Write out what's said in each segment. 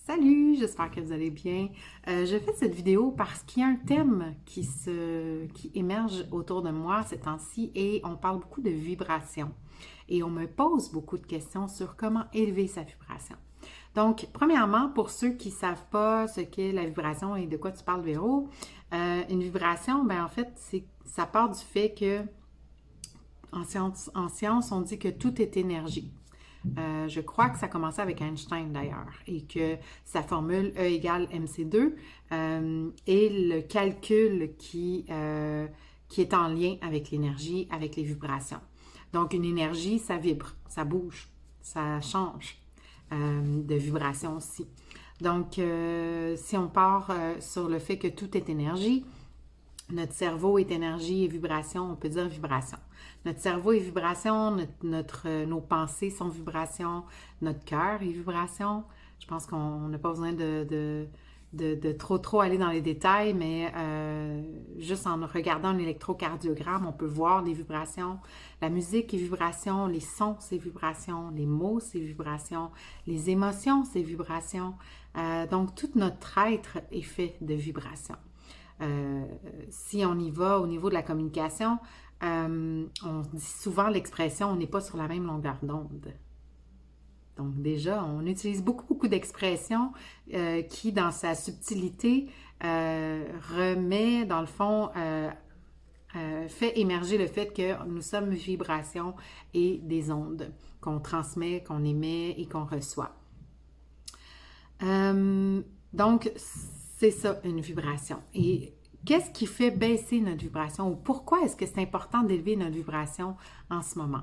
Salut, j'espère que vous allez bien. Je fais cette vidéo parce qu'il y a un thème qui émerge autour de moi ces temps-ci et on parle beaucoup de vibration. Et on me pose beaucoup de questions sur comment élever sa vibration. Donc, premièrement, pour ceux qui ne savent pas ce qu'est la vibration et de quoi tu parles, Véro, une vibration, ben en fait, ça part du fait que en science, on dit que tout est énergie. Je crois que ça commençait avec Einstein d'ailleurs et que sa formule E égale mc2 est le calcul qui est en lien avec l'énergie, avec les vibrations. Donc une énergie, ça vibre, ça bouge, ça change de vibration aussi. Donc si on part sur le fait que tout est énergie, notre cerveau est énergie et vibration, on peut dire vibration. Notre cerveau est vibration, nos pensées sont vibration, notre cœur est vibration. Je pense qu'on n'a pas besoin de trop aller dans les détails, mais juste en regardant un électrocardiogramme, on peut voir les vibrations. La musique est vibration, les sons, c'est vibration, les mots, c'est vibration, les émotions, c'est vibration. Donc, tout notre être est fait de vibrations. Si on y va au niveau de la communication, on dit souvent l'expression on n'est pas sur la même longueur d'onde. Donc déjà, on utilise beaucoup d'expressions qui, dans sa subtilité, remet, dans le fond, fait émerger le fait que nous sommes vibrations et des ondes qu'on transmet, qu'on émet et qu'on reçoit. Donc, c'est ça, une vibration. Et qu'est-ce qui fait baisser notre vibration ou pourquoi est-ce que c'est important d'élever notre vibration en ce moment?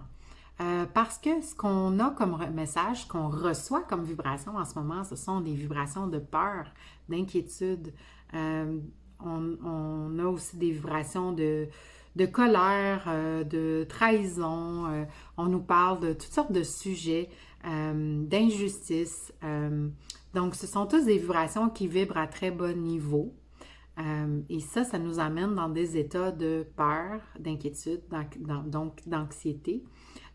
Parce que ce qu'on a comme message, ce qu'on reçoit comme vibration en ce moment, ce sont des vibrations de peur, d'inquiétude. On a aussi des vibrations de colère, de trahison. On nous parle de toutes sortes de sujets, d'injustice. Donc, ce sont tous des vibrations qui vibrent à très bas niveau. Et ça nous amène dans des états de peur, d'inquiétude, donc d'anxiété.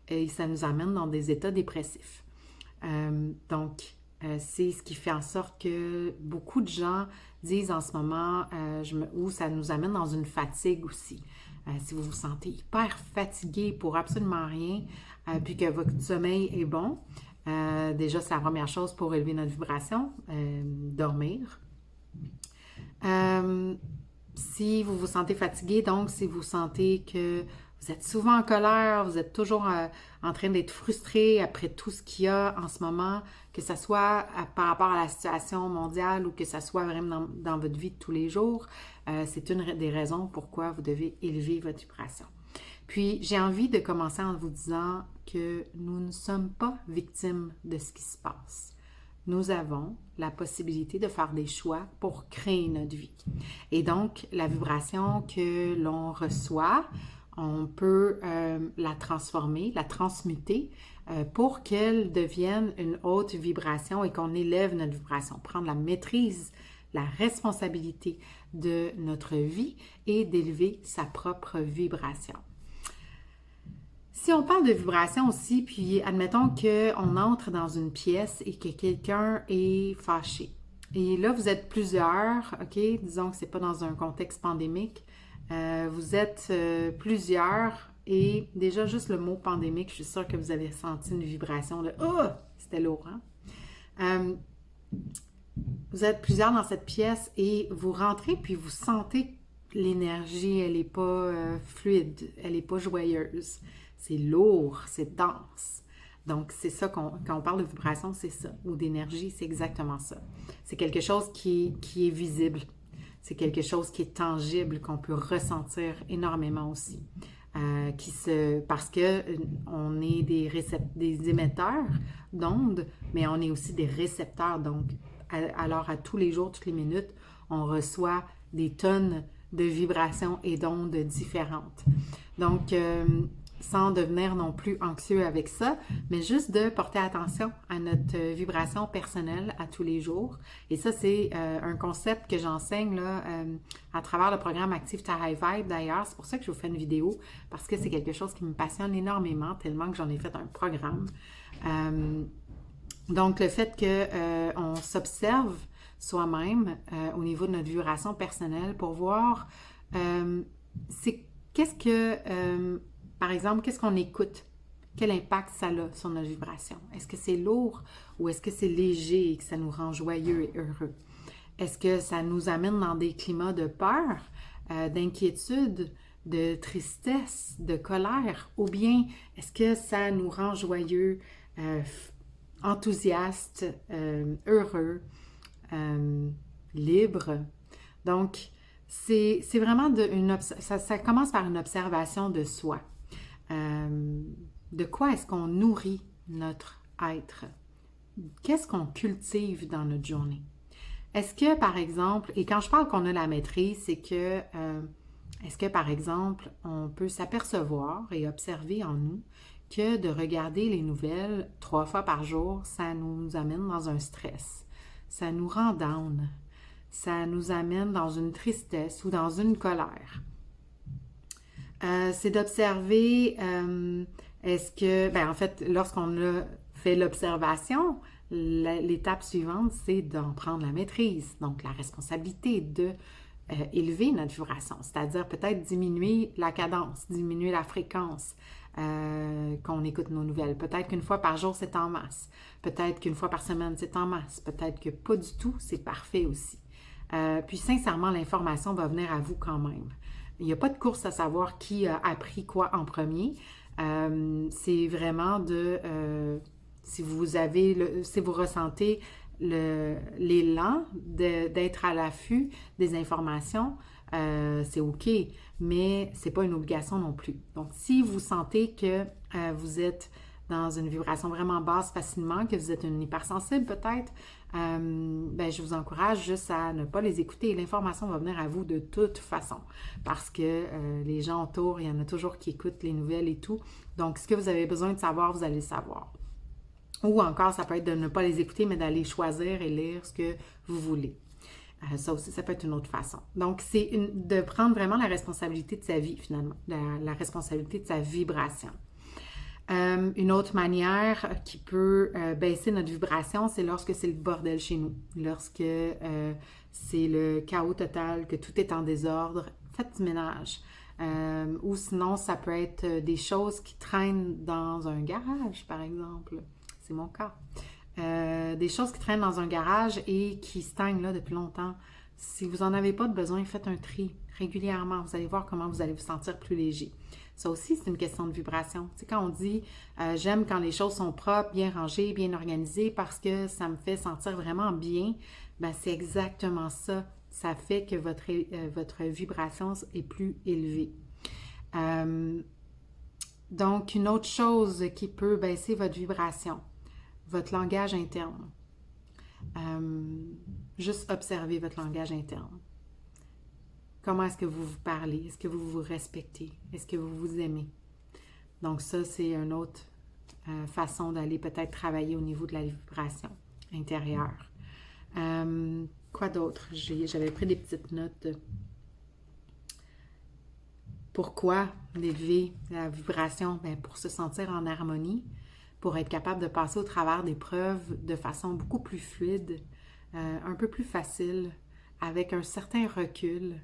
Et ça nous amène dans des états dépressifs. C'est ce qui fait en sorte que beaucoup de gens disent en ce moment, ou ça nous amène dans une fatigue aussi. Si vous vous sentez hyper fatigué pour absolument rien, puis que votre sommeil est bon, déjà, c'est la première chose pour élever notre vibration, dormir. Si vous vous sentez fatigué, donc si vous sentez que vous êtes souvent en colère, vous êtes toujours en train d'être frustré après tout ce qu'il y a en ce moment, que ce soit par rapport à la situation mondiale ou que ce soit vraiment dans votre vie de tous les jours, c'est une des raisons pourquoi vous devez élever votre vibration. Puis, j'ai envie de commencer en vous disant que nous ne sommes pas victimes de ce qui se passe. Nous avons la possibilité de faire des choix pour créer notre vie. Et donc, la vibration que l'on reçoit, on peut la transformer, la transmuter pour qu'elle devienne une haute vibration et qu'on élève notre vibration, prendre la maîtrise, la responsabilité de notre vie et d'élever sa propre vibration. Si on parle de vibration aussi, puis admettons qu'on entre dans une pièce et que quelqu'un est fâché. Et là, vous êtes plusieurs, OK? Disons que ce n'est pas dans un contexte pandémique. Vous êtes plusieurs et déjà juste le mot pandémique, je suis sûre que vous avez senti une vibration de « Oh! » C'était lourd, hein? Vous êtes plusieurs dans cette pièce et vous rentrez puis vous sentez que l'énergie, elle n'est pas fluide, elle n'est pas joyeuse. C'est lourd, c'est dense. Donc, c'est ça quand on parle de vibration, c'est ça. Ou d'énergie, c'est exactement ça. C'est quelque chose qui est visible. C'est quelque chose qui est tangible, qu'on peut ressentir énormément aussi. Parce que on est des émetteurs d'ondes, mais on est aussi des récepteurs. Donc, alors à tous les jours, toutes les minutes, on reçoit des tonnes de vibrations et d'ondes différentes. Donc, sans devenir non plus anxieux avec ça, mais juste de porter attention à notre vibration personnelle à tous les jours. Et ça, c'est un concept que j'enseigne là, à travers le programme Active ta High Vibe d'ailleurs. C'est pour ça que je vous fais une vidéo, parce que c'est quelque chose qui me passionne énormément, tellement que j'en ai fait un programme. Donc, le fait qu'on s'observe soi-même au niveau de notre vibration personnelle pour voir par exemple, qu'est-ce qu'on écoute? Quel impact ça a sur notre vibration? Est-ce que c'est lourd ou est-ce que c'est léger et que ça nous rend joyeux et heureux? Est-ce que ça nous amène dans des climats de peur, d'inquiétude, de tristesse, de colère? Ou bien est-ce que ça nous rend joyeux, enthousiastes, heureux, libres? Donc, c'est vraiment ça commence par une observation de soi. De quoi est-ce qu'on nourrit notre être? Qu'est-ce qu'on cultive dans notre journée? Est-ce que, par exemple, et quand je parle qu'on a la maîtrise, c'est que, est-ce que, par exemple, on peut s'apercevoir et observer en nous que de regarder les nouvelles 3 fois par jour, ça nous amène dans un stress, ça nous rend down, ça nous amène dans une tristesse ou dans une colère. C'est d'observer, est-ce que, en fait, lorsqu'on a fait l'observation, l'étape suivante, c'est d'en prendre la maîtrise, donc la responsabilité de élever notre vibration, c'est-à-dire peut-être diminuer la cadence, diminuer la fréquence qu'on écoute nos nouvelles. Peut-être qu'une fois par jour, c'est en masse. Peut-être qu'une fois par semaine, c'est en masse. Peut-être que pas du tout, c'est parfait aussi. Puis sincèrement, l'information va venir à vous quand même. Il n'y a pas de course à savoir qui a appris quoi en premier. C'est vraiment si vous ressentez l'élan d'être à l'affût des informations, c'est OK, mais c'est pas une obligation non plus. Donc, si vous sentez que vous êtes dans une vibration vraiment basse facilement, que vous êtes une hypersensible peut-être, je vous encourage juste à ne pas les écouter. L'information va venir à vous de toute façon parce que les gens autour, il y en a toujours qui écoutent les nouvelles et tout. Donc, ce que vous avez besoin de savoir, vous allez le savoir. Ou encore, ça peut être de ne pas les écouter, mais d'aller choisir et lire ce que vous voulez. Ça aussi, ça peut être une autre façon. Donc, c'est de prendre vraiment la responsabilité de sa vie, finalement, la responsabilité de sa vibration. Une autre manière qui peut baisser notre vibration, c'est lorsque c'est le bordel chez nous, lorsque c'est le chaos total, que tout est en désordre. Faites du ménage. Ou sinon, ça peut être des choses qui traînent dans un garage, par exemple. C'est mon cas. Des choses qui traînent dans un garage et qui stagnent là depuis longtemps. Si vous n'en avez pas de besoin, faites un tri régulièrement. Vous allez voir comment vous allez vous sentir plus léger. Ça aussi, c'est une question de vibration. C'est quand on dit j'aime quand les choses sont propres, bien rangées, bien organisées parce que ça me fait sentir vraiment bien, c'est exactement ça. Ça fait que votre vibration est plus élevée. Donc, une autre chose qui peut baisser votre vibration, votre langage interne. Juste observer votre langage interne. Comment est-ce que vous vous parlez? Est-ce que vous vous respectez? Est-ce que vous vous aimez? Donc ça, c'est une autre façon d'aller peut-être travailler au niveau de la vibration intérieure. Quoi d'autre? J'avais pris des petites notes. Pourquoi élever la vibration? Pour se sentir en harmonie, pour être capable de passer au travers des preuves de façon beaucoup plus fluide, un peu plus facile, avec un certain recul.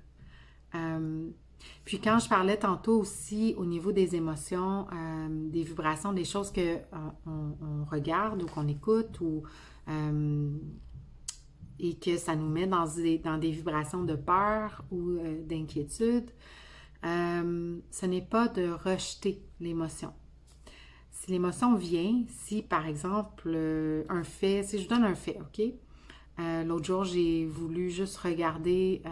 Puis quand je parlais tantôt aussi au niveau des émotions, des vibrations, des choses qu'on regarde ou qu'on écoute et que ça nous met dans des vibrations de peur ou d'inquiétude, ce n'est pas de rejeter l'émotion. Si l'émotion vient, si par exemple un fait, si je vous donne un fait, OK? L'autre jour, j'ai voulu juste regarder,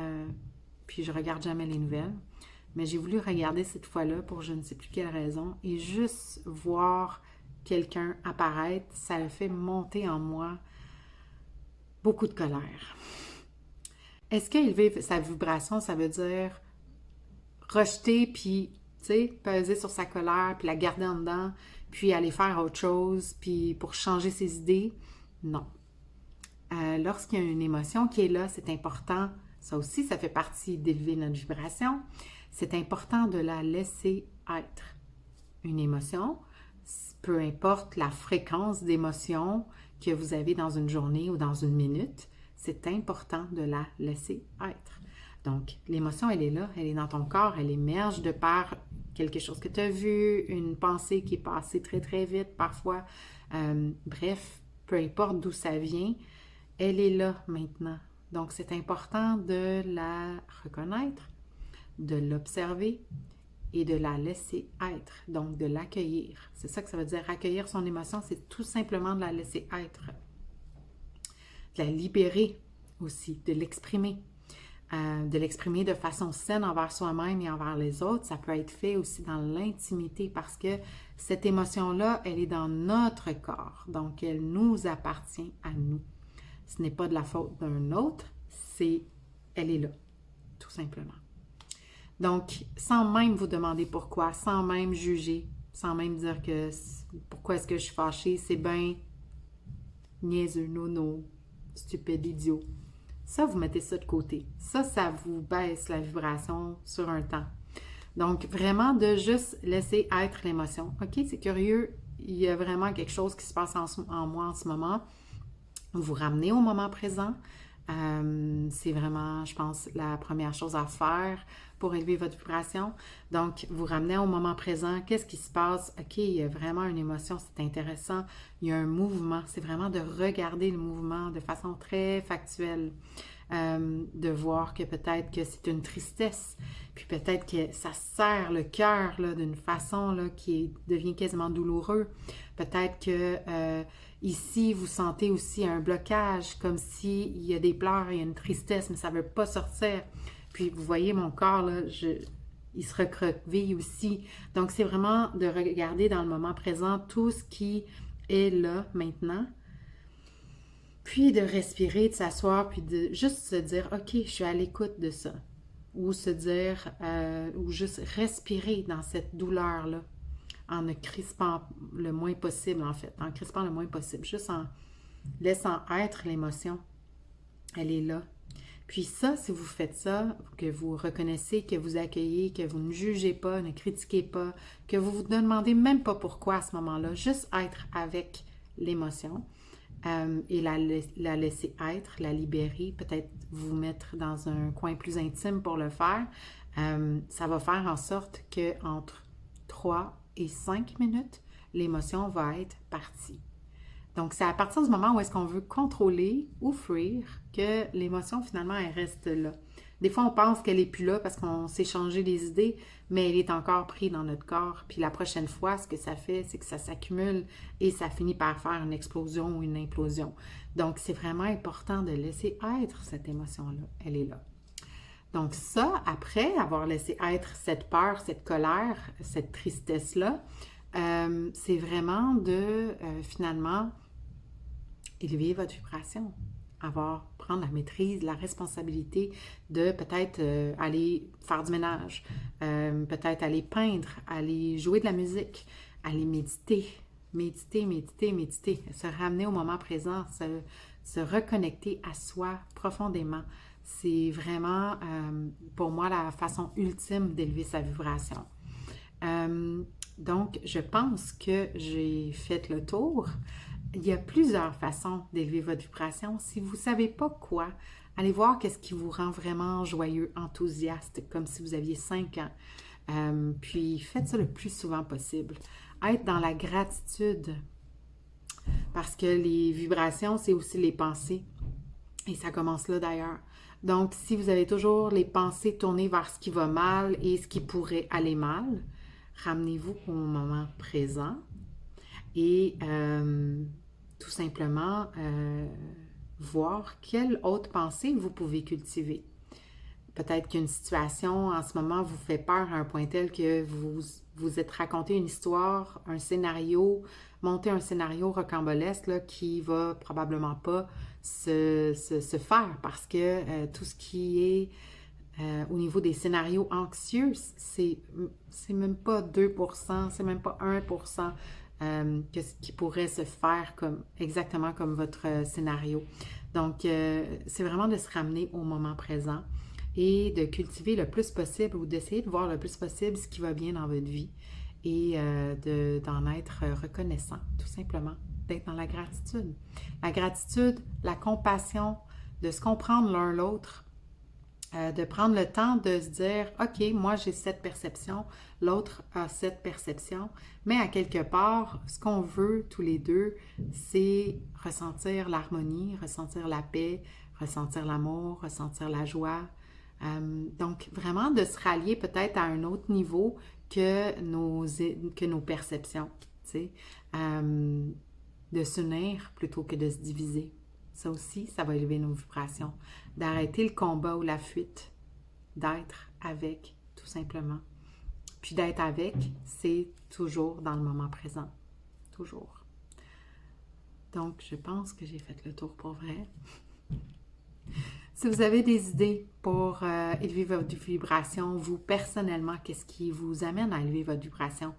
puis je regarde jamais les nouvelles, mais j'ai voulu regarder cette fois-là pour je ne sais plus quelle raison, et juste voir quelqu'un apparaître, ça a fait monter en moi beaucoup de colère. Est-ce qu'élever sa vibration, ça veut dire rejeter, puis, tu sais, peser sur sa colère, puis la garder en dedans, puis aller faire autre chose, puis pour changer ses idées? Non. Lorsqu'il y a une émotion qui est là, c'est important. Ça aussi, ça fait partie d'élever notre vibration. C'est important de la laisser être. Une émotion, peu importe la fréquence d'émotion que vous avez dans une journée ou dans une minute, c'est important de la laisser être. Donc, l'émotion, elle est là, elle est dans ton corps, elle émerge de par quelque chose que tu as vu, une pensée qui est passée très, très vite parfois. Bref, peu importe d'où ça vient, elle est là maintenant. Donc, c'est important de la reconnaître, de l'observer et de la laisser être, donc de l'accueillir. C'est ça que ça veut dire. Accueillir son émotion, c'est tout simplement de la laisser être, de la libérer aussi, de l'exprimer de façon saine envers soi-même et envers les autres. Ça peut être fait aussi dans l'intimité parce que cette émotion-là, elle est dans notre corps, donc elle nous appartient à nous. Ce n'est pas de la faute d'un autre, elle est là, tout simplement. Donc, sans même vous demander pourquoi, sans même juger, sans même dire que pourquoi est-ce que je suis fâchée, c'est bien niaiseux, nono, stupide, idiot. Ça, vous mettez ça de côté. Ça vous baisse la vibration sur un temps. Donc, vraiment de juste laisser être l'émotion. OK, c'est curieux, il y a vraiment quelque chose qui se passe en moi en ce moment. Vous ramenez au moment présent. C'est vraiment, je pense, la première chose à faire pour élever votre vibration. Donc, vous ramenez au moment présent. Qu'est-ce qui se passe? OK, il y a vraiment une émotion, c'est intéressant. Il y a un mouvement. C'est vraiment de regarder le mouvement de façon très factuelle. De voir que peut-être que c'est une tristesse, puis peut-être que ça serre le cœur d'une façon là, qui devient quasiment douloureux. Peut-être que ici, vous sentez aussi un blocage, comme s'il y a des pleurs, il y a une tristesse, mais ça ne veut pas sortir. Puis vous voyez mon corps, là, il se recroqueville aussi. Donc, c'est vraiment de regarder dans le moment présent tout ce qui est là maintenant. Puis de respirer, de s'asseoir, puis de juste se dire « OK, je suis à l'écoute de ça ». Ou se dire, ou juste respirer dans cette douleur-là, en ne crispant le moins possible en fait, en crispant le moins possible, juste en laissant être l'émotion. Elle est là. Puis ça, si vous faites ça, que vous reconnaissez, que vous accueillez, que vous ne jugez pas, ne critiquez pas, que vous ne vous demandez même pas pourquoi à ce moment-là, juste être avec l'émotion, et la laisser être, la libérer, peut-être vous mettre dans un coin plus intime pour le faire, ça va faire en sorte qu'entre 3 et 5 minutes, l'émotion va être partie. Donc, c'est à partir du moment où est-ce qu'on veut contrôler ou fuir que l'émotion, finalement, elle reste là. Des fois, on pense qu'elle n'est plus là parce qu'on s'est changé les idées, mais elle est encore prise dans notre corps. Puis la prochaine fois, ce que ça fait, c'est que ça s'accumule et ça finit par faire une explosion ou une implosion. Donc, c'est vraiment important de laisser être cette émotion-là. Elle est là. Donc ça, après avoir laissé être cette peur, cette colère, cette tristesse-là, c'est vraiment de, finalement, élever votre vibration. Prendre la maîtrise, la responsabilité de peut-être aller faire du ménage, peut-être aller peindre, aller jouer de la musique, aller méditer, se ramener au moment présent, se reconnecter à soi profondément. C'est vraiment, pour moi, la façon ultime d'élever sa vibration. Donc, je pense que j'ai fait le tour. Il y a plusieurs façons d'élever votre vibration. Si vous ne savez pas quoi, allez voir qu'est-ce qui vous rend vraiment joyeux, enthousiaste, comme si vous aviez 5 ans. Puis faites ça le plus souvent possible. Être dans la gratitude, parce que les vibrations, c'est aussi les pensées. Et ça commence là d'ailleurs. Donc, si vous avez toujours les pensées tournées vers ce qui va mal et ce qui pourrait aller mal, ramenez-vous au moment présent. Et tout simplement voir quelle autre pensée vous pouvez cultiver. Peut-être qu'une situation en ce moment vous fait peur à un point tel que vous êtes raconté une histoire, un scénario, monter un scénario rocambolesque là, qui va probablement pas se faire parce que tout ce qui est au niveau des scénarios anxieux, c'est même pas 2%, c'est même pas 1%. Qui pourrait se faire exactement comme votre scénario. Donc, c'est vraiment de se ramener au moment présent et de cultiver le plus possible ou d'essayer de voir le plus possible ce qui va bien dans votre vie et d'en être reconnaissant, tout simplement. d'être dans la gratitude. La gratitude, la compassion, de se comprendre l'un l'autre, de prendre le temps de se dire, OK, moi j'ai cette perception, l'autre a cette perception, mais à quelque part, ce qu'on veut tous les deux, c'est ressentir l'harmonie, ressentir la paix, ressentir l'amour, ressentir la joie. Donc, vraiment de se rallier peut-être à un autre niveau que nos perceptions, tu sais, de s'unir plutôt que de se diviser. Ça aussi, ça va élever nos vibrations. D'arrêter le combat ou la fuite, d'être avec, tout simplement. Puis d'être avec, c'est toujours dans le moment présent. Toujours. Donc, je pense que j'ai fait le tour pour vrai. Si vous avez des idées pour élever votre vibration, vous personnellement, qu'est-ce qui vous amène à élever votre vibration?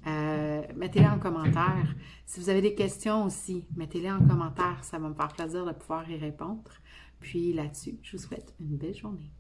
Mettez-les en commentaire. Si vous avez des questions aussi, mettez-les en commentaire. Ça va me faire plaisir de pouvoir y répondre. Puis là-dessus, je vous souhaite une belle journée.